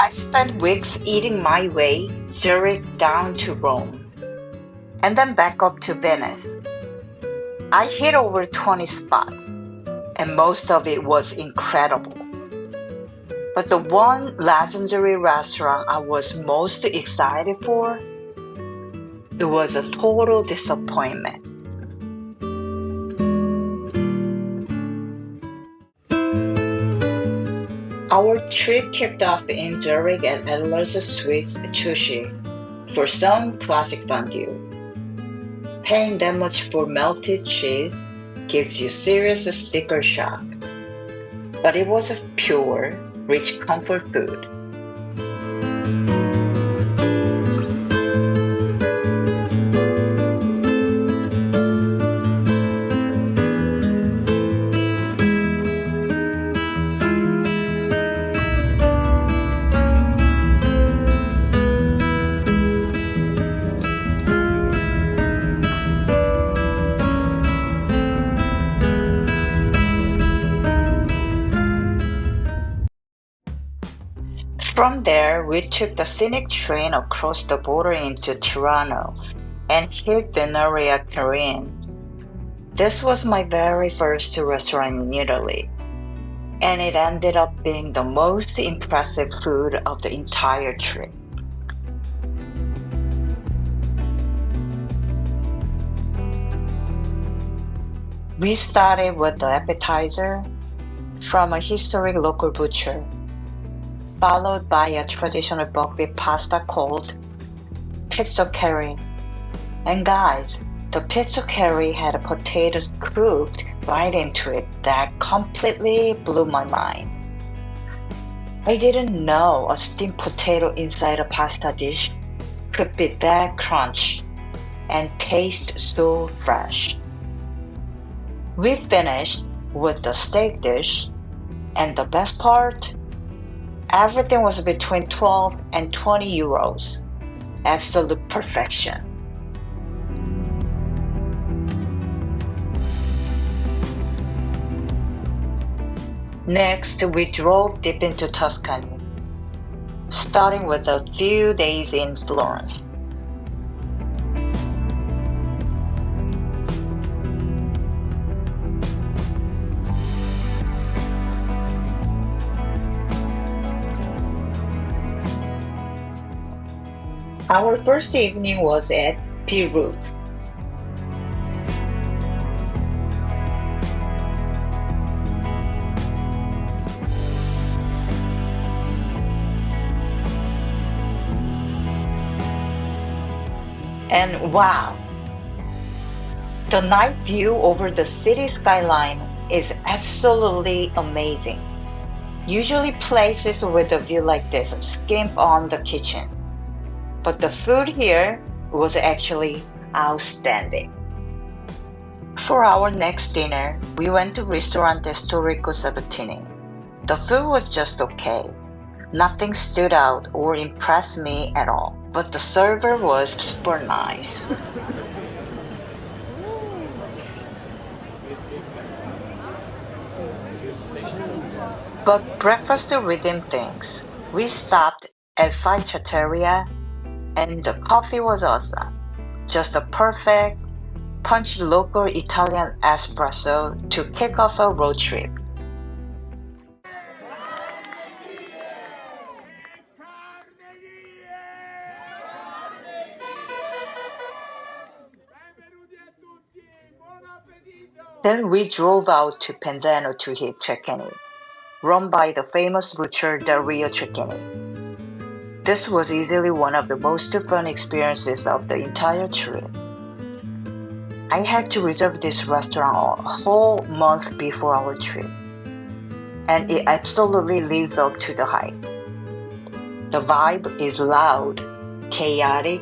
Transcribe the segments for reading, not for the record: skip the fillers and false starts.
I spent weeks eating my way, Zurich down to Rome, and then back up to Venice. I hit over 20 spots, and most of it was incredible. But the one legendary restaurant I was most excited for, it was a total disappointment. Our trip kicked off in Zurich at Adler's Swiss Sushi for some classic fondue. Paying that much for melted cheese gives you serious sticker shock. But it was a pure, rich comfort food. From there, we took the scenic train across the border into Tirano and hit Verona, Korean. This was my very first restaurant in Italy, and it ended up being the most impressive food of the entire trip. We started with the appetizer from a historic local butcher, followed by a traditional buckwheat pasta called pizza curry. And guys, the pizza curry had potatoes cooked right into it that completely blew my mind. I didn't know a steamed potato inside a pasta dish could be that crunchy and taste so fresh. We finished with the steak dish, and the best part, everything was between 12 and 20 euros. Absolute perfection. Next, we drove deep into Tuscany, starting with a few days in Florence. Our first evening was at Pirut. And wow, the night view over the city skyline is absolutely amazing. Usually places with a view like this skimp on the kitchen. But the food here was actually outstanding. For our next dinner, we went to Ristorante Storico Sabatini. The food was just okay. Nothing stood out or impressed me at all, but the server was super nice. But breakfast redeemed things. We stopped at Five Trattoria, and the coffee was awesome. Just a perfect, punchy local Italian espresso to kick off a road trip. Then we drove out to Penzano to hit Tuscany, run by the famous butcher Dario Cecchini. This was easily one of the most fun experiences of the entire trip. I had to reserve this restaurant a whole month before our trip, and it absolutely lives up to the hype. The vibe is loud, chaotic,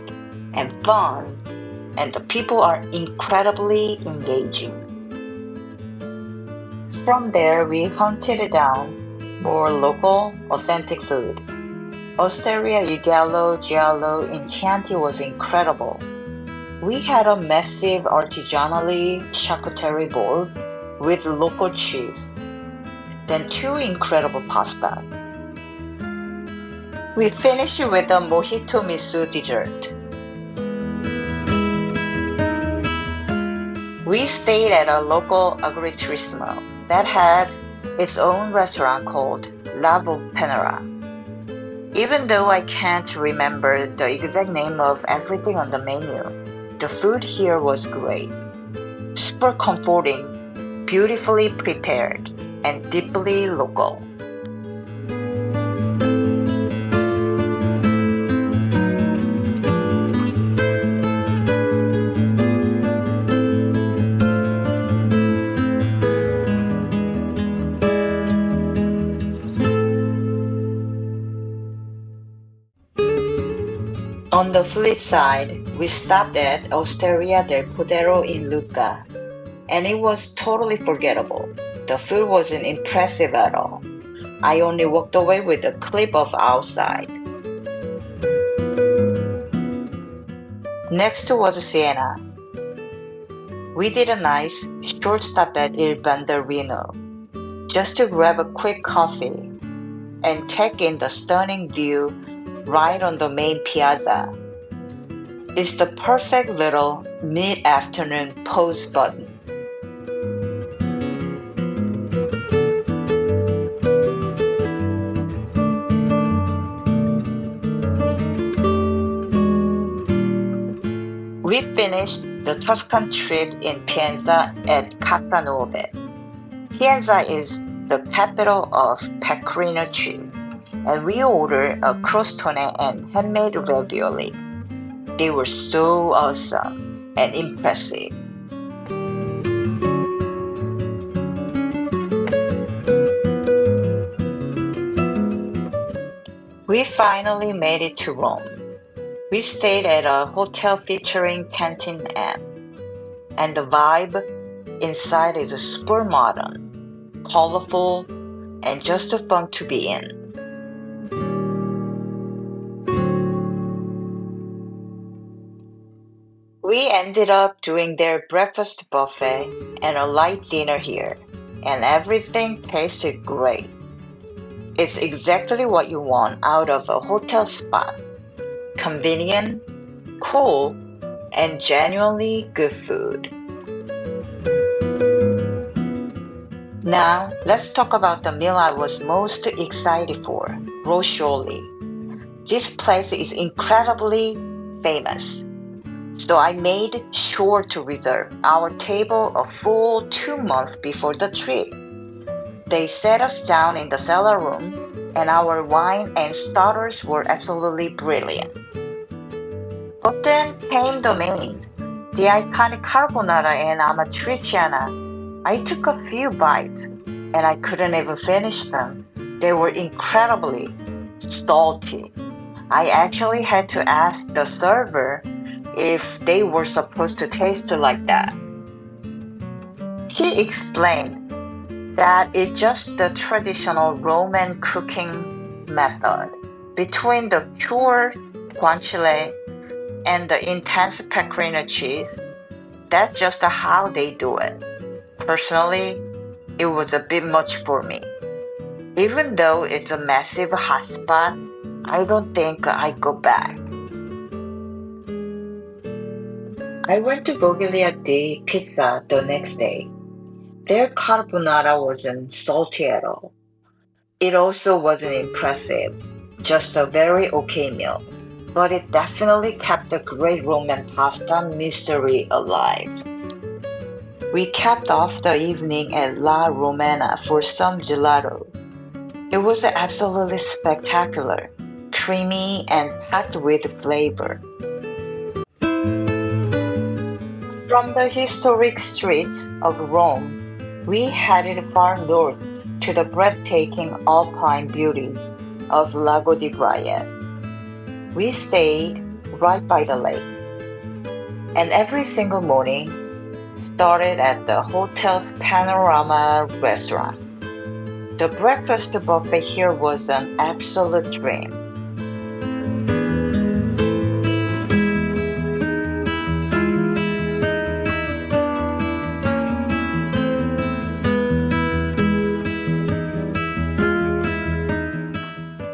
and fun, and the people are incredibly engaging. From there, we hunted down more local, authentic food. Osteria Giallo in Chianti was incredible. We had a massive artisanally charcuterie board with local cheese, then two incredible pastas. We finished with a mojito miso dessert. We stayed at a local agriturismo that had its own restaurant called La Volpenera. Even though I can't remember the exact name of everything on the menu, the food here was great. Super comforting, beautifully prepared, and deeply local. On the flip side, we stopped at Osteria del Podero in Lucca, and it was totally forgettable. The food wasn't impressive at all. I only walked away with a clip of outside. Next was Siena. We did a nice short stop at Il Banderino, just to grab a quick coffee and take in the stunning view right on the main piazza. It's the perfect little mid-afternoon pause button. We finished the Tuscan trip in Pienza at Casanuove. Pienza is the capital of pecorino cheese, and we ordered a crostone and handmade ravioli. They were so awesome and impressive. We finally made it to Rome. We stayed at a hotel featuring canteen and the vibe inside is super modern, colorful, and just fun to be in. We ended up doing their breakfast buffet and a light dinner here, and everything tasted great. It's exactly what you want out of a hotel spot. Convenient, cool, and genuinely good food. Now, let's talk about the meal I was most excited for, Roscioli. This place is incredibly famous, so I made sure to reserve our table a full 2 months before the trip. They sat us down in the cellar room, and our wine and starters were absolutely brilliant. But then came the mains, the iconic carbonara and amatriciana. I took a few bites, and I couldn't even finish them. They were incredibly salty. I actually had to ask the server if they were supposed to taste like that. He explained that it's just the traditional Roman cooking method. Between the cured guanciale and the intense pecorino cheese, that's just how they do it. Personally, it was a bit much for me. Even though it's a massive hotspot, I don't think I'd go back. I went to Vogliati Pizza the next day. Their carbonara wasn't salty at all. It also wasn't impressive, just a very okay meal. But it definitely kept the great Roman pasta mystery alive. We capped off the evening at La Romana for some gelato. It was absolutely spectacular, creamy and packed with flavor. From the historic streets of Rome, we headed far north to the breathtaking Alpine beauty of Lago di Braies. We stayed right by the lake, and every single morning started at the hotel's panorama restaurant. The breakfast buffet here was an absolute dream.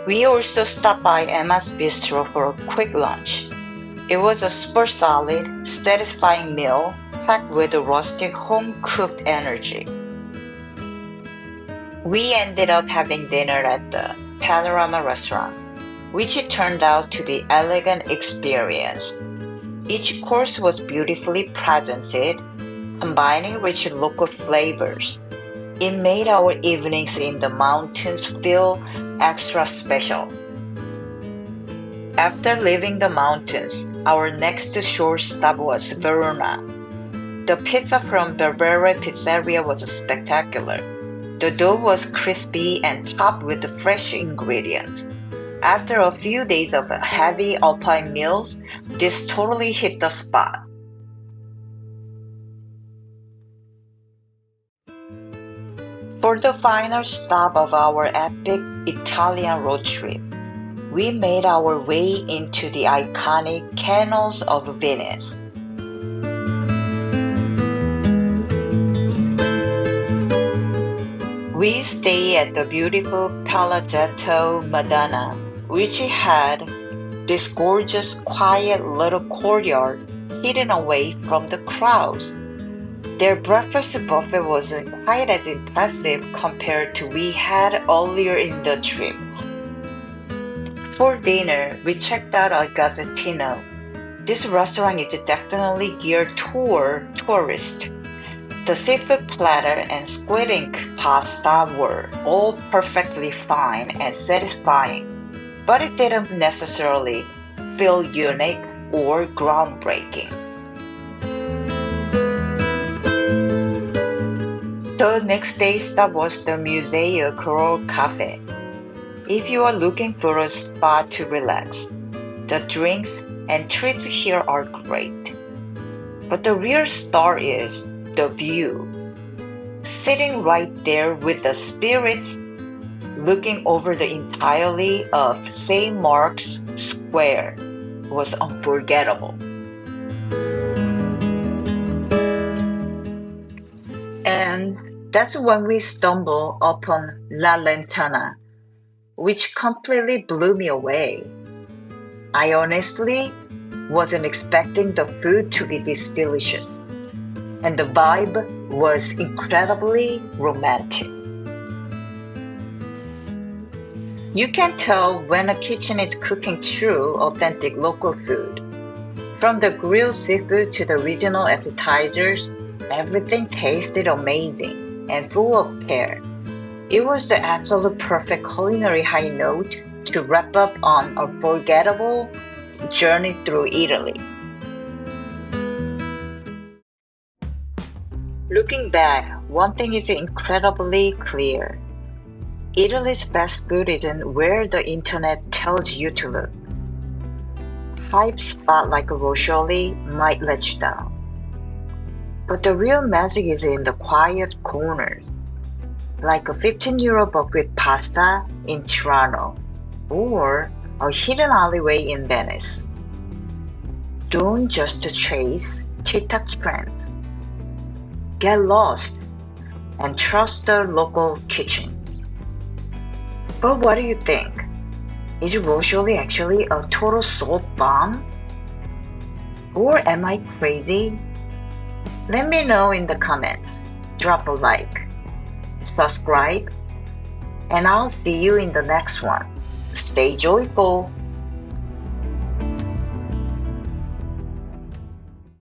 We also stopped by Emma's Bistro for a quick lunch. It was a super solid, satisfying meal packed with a rustic home-cooked energy. We ended up having dinner at the Panorama restaurant, which turned out to be an elegant experience. Each course was beautifully presented, combining rich local flavors. It made our evenings in the mountains feel extra special. After leaving the mountains, our next shore stop was Verona. The pizza from Barbera Pizzeria was spectacular. The dough was crispy and topped with fresh ingredients. After a few days of heavy Alpine meals, this totally hit the spot. For the final stop of our epic Italian road trip, we made our way into the iconic canals of Venice. We stayed at the beautiful Palazzetto Madonna, which had this gorgeous, quiet little courtyard hidden away from the crowds. Their breakfast buffet wasn't quite as impressive compared to we had earlier in the trip. For dinner, we checked out a Gazzettino. This restaurant is definitely geared toward tourists. The seafood platter and squid ink pasta were all perfectly fine and satisfying, but it didn't necessarily feel unique or groundbreaking. The next day's stop was the Museo Corol Cafe. If you are looking for a spot to relax, the drinks and treats here are great. But the real star is the view. Sitting right there with the spirits, looking over the entirety of St. Mark's Square was unforgettable. And that's when we stumbled upon La Lantana, which completely blew me away. I honestly wasn't expecting the food to be this delicious, and the vibe was incredibly romantic. You can tell when a kitchen is cooking true, authentic local food. From the grilled seafood to the regional appetizers, everything tasted amazing and full of care. It was the absolute perfect culinary high note to wrap up on a unforgettable journey through Italy. Looking back, one thing is incredibly clear. Italy's best food isn't where the internet tells you to look. Hype spot like Roscioli might let you down. But the real magic is in the quiet corners, like a €15 bucket pasta in Tirano, or a hidden alleyway in Venice. Don't just chase TikTok trends. Get lost and trust the local kitchen. But what do you think? Is Roscioli actually a total salt bomb? Or am I crazy? Let me know in the comments. Drop a like, subscribe, and I'll see you in the next one. Stay joyful!